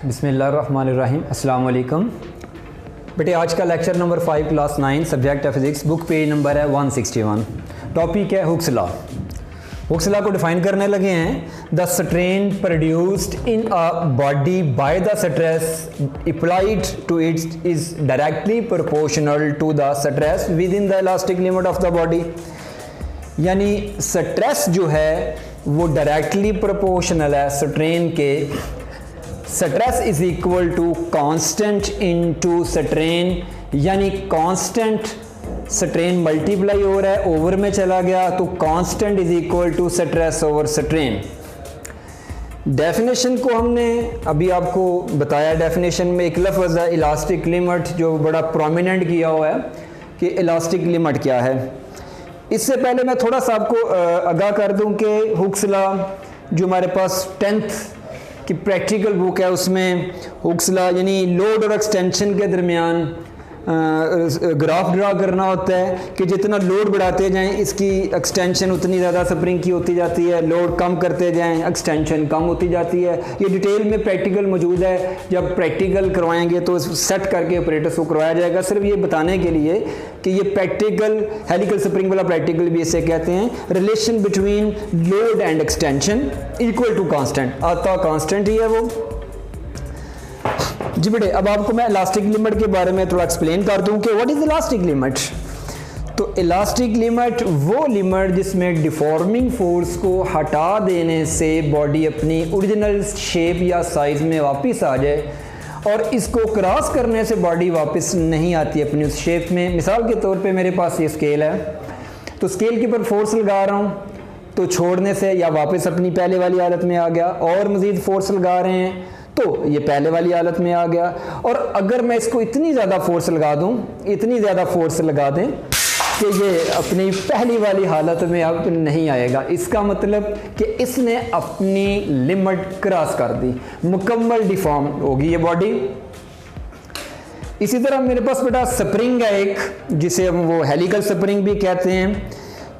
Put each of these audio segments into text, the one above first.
बिस्मिल्लाहिर्रहमानिर्रहीम, अस्सलाम वालेकुम। बेटे आज का लेक्चर नंबर 5 क्लास 9 सब्जेक्ट है फिज़िक्स। बुक पेज नंबर है 161। टॉपिक है हुक्स लॉ। हुक्स लॉ को डिफाइन करने लगे हैं। The strain produced in a body by the stress applied to it is directly proportional to the stress within the elastic limit of the body. यानी stress जो है वो directly proportional है strain के। Stress is equal to constant into strain, यानी constant strain multiply हो रहा है, ओवर में चला गया तो constant is equal to stress over strain. Definition को हमने अभी आपको बताया। डेफिनेशन में एक लफ्ज़ है इलास्टिक लिमिट, जो बड़ा प्रोमिनेंट किया हुआ है कि इलास्टिक लिमिट क्या है। इससे पहले मैं थोड़ा सा आपको आगाह कर दूं कि हुक्स लॉ जो हमारे पास 10th की प्रैक्टिकल बुक है उसमें हुक्स लॉ यानी लोड और एक्सटेंशन के दरमियान ग्राफ ड्रा करना होता है कि जितना लोड बढ़ाते जाएं इसकी एक्सटेंशन उतनी ज़्यादा स्प्रिंग की होती जाती है, लोड कम करते जाएं एक्सटेंशन कम होती जाती है। ये डिटेल में प्रैक्टिकल मौजूद है। जब प्रैक्टिकल करवाएंगे तो सेट करके ऑपरेटर्स को करवाया जाएगा, सिर्फ ये बताने के लिए कि ये प्रैक्टिकल हेलिकल स्प्रिंग वाला प्रैक्टिकल भी इसे कहते हैं। Relation between load and extension equal to constant, आता कांस्टेंट ही है वो। जी बेटे अब आपको मैं इलास्टिक लिमिट के बारे में थोड़ा एक्सप्लेन कर दूं कि व्हाट इज इलास्टिक लिमिट। तो इलास्टिक लिमिट वो लिमिट जिसमें डिफॉर्मिंग फोर्स को हटा देने से बॉडी अपनी ओरिजिनल शेप या साइज में वापस आ जाए, और इसको क्रॉस करने से बॉडी वापस नहीं आती अपनी उस शेप में। मिसाल के तौर पे मेरे पास ये स्केल है, तो स्केल के ऊपर फोर्स लगा रहा हूँ तो छोड़ने से या वापस अपनी पहले वाली हालत में आ गया, और मज़ीद फोर्स लगा रहे हैं तो ये पहले वाली हालत में आ गया। और अगर मैं इसको इतनी ज़्यादा फोर्स लगा दूं, इतनी ज़्यादा फोर्स लगा दें कि ये अपनी पहली वाली हालत में अब नहीं आएगा, इसका मतलब कि इसने अपनी लिमिट क्रॉस कर दी, मुकम्मल डिफॉर्म होगी ये बॉडी। इसी तरह मेरे पास बेटा स्प्रिंग है एक, जिसे हम वो हेलिकल स्प्रिंग भी कहते हैं।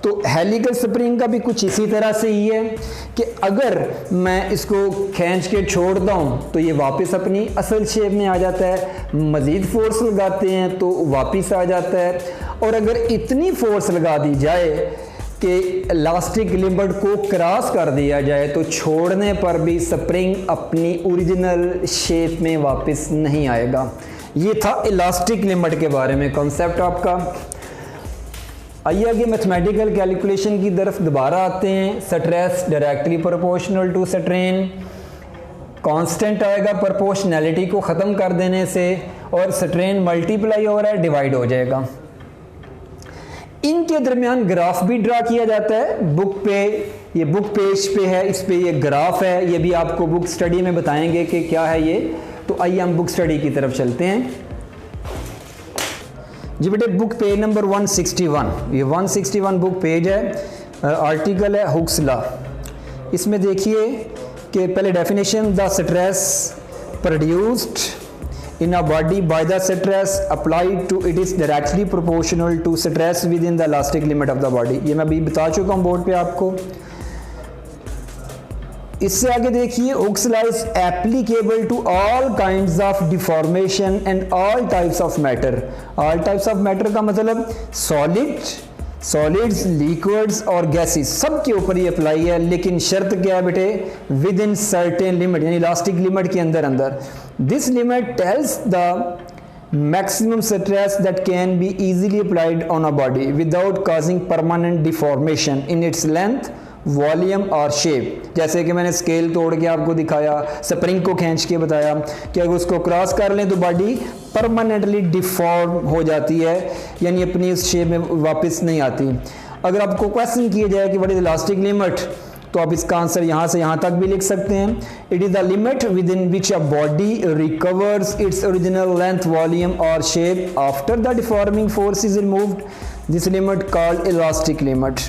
तो हेलिकल स्प्रिंग का भी कुछ इसी तरह से ही है कि अगर मैं इसको खींच के छोड़ दूं तो ये वापस अपनी असल शेप में आ जाता है, मज़ीद फोर्स लगाते हैं तो वापस आ जाता है। और अगर इतनी फोर्स लगा दी जाए कि इलास्टिक लिमिट को क्रॉस कर दिया जाए तो छोड़ने पर भी स्प्रिंग अपनी ओरिजिनल शेप में वापस नहीं आएगा। ये था इलास्टिक लिमिट के बारे में कॉन्सेप्ट आपका। आइए आगे मैथमेटिकल कैलकुलेशन की तरफ दोबारा आते हैं। Stress directly proportional to strain, constant आएगा प्रोपोर्शनैलिटी को ख़त्म कर देने से, और स्ट्रेन मल्टीप्लाई हो रहा है डिवाइड हो जाएगा। इनके दरमियान ग्राफ भी ड्रा किया जाता है बुक पे, ये बुक पेज पे है, इस पे ये ग्राफ है। ये भी आपको बुक स्टडी में बताएंगे कि क्या है ये। तो आइए हम बुक स्टडी की तरफ चलते हैं। जी बेटे बुक पेज नंबर 161, ये 161 बुक पेज है। आर्टिकल है हुक्स लॉ। इसमें देखिए कि पहले definition, the stress produced in a body by the stress applied to it is directly proportional to stress within the elastic limit of the body. ये मैं अभी बता चुका हूँ बोर्ड पे आपको। इससे आगे देखिए, Hooke's law is applicable to all kinds of deformation and all types of matter. All types of matter का मतलब सॉलिड्स, लिक्विड्स और गैसेस, सब के ऊपर ये अप्लाई है। लेकिन शर्त क्या है बेटे, विद इन सर्टेन लिमिट, यानी इलास्टिक लिमिट के अंदर। This limit tells the maximum stress that can be easily applied on a body without causing permanent deformation in its length, volume और शेप। जैसे कि मैंने स्केल तोड़ के आपको दिखाया, स्प्रिंग को खींच के बताया कि अगर उसको क्रॉस कर लें तो बॉडी परमानेंटली डिफॉर्म हो जाती है, यानी अपनी उस शेप में वापस नहीं आती। अगर आपको क्वेश्चन किया जाए कि व्हाट इज इलास्टिक लिमिट, तो आप इसका आंसर यहाँ से यहाँ तक भी लिख सकते हैं। It is the limit within which a body recovers its original length, volume और shape after the deforming force is removed. This limit called elastic limit.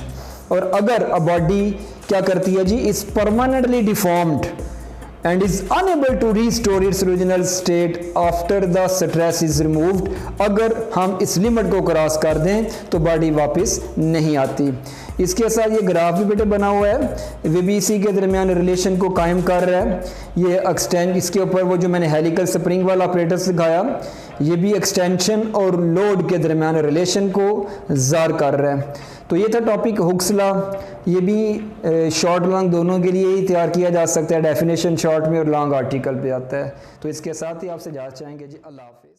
और अगर अ बॉडी क्या करती है जी, is permanently deformed and is unable to restore its original state after the stress is removed, अगर हम इस लिमिट को क्रॉस कर दें तो बॉडी वापस नहीं आती। इसके साथ ये ग्राफ भी बेटे बना हुआ है, वे भी इसी के दरमियान रिलेशन को कायम कर रहा है। ये एक्सटेंड, इसके ऊपर वो जो मैंने हेलिकल स्प्रिंग वाला ऑपरेटर सिखाया, ये भी एक्सटेंशन और लोड के दरमियान रिलेशन को ज़ाहिर कर रहा है। तो ये था टॉपिक हुक्स लॉ। ये भी शॉर्ट लॉन्ग दोनों के लिए ही तैयार किया जा सकता है, डेफिनेशन शॉर्ट में और लॉन्ग आर्टिकल पे आता है। तो इसके साथ ही आपसे इजाज़त चाहेंगे जी, अल्लाह हाफिज़।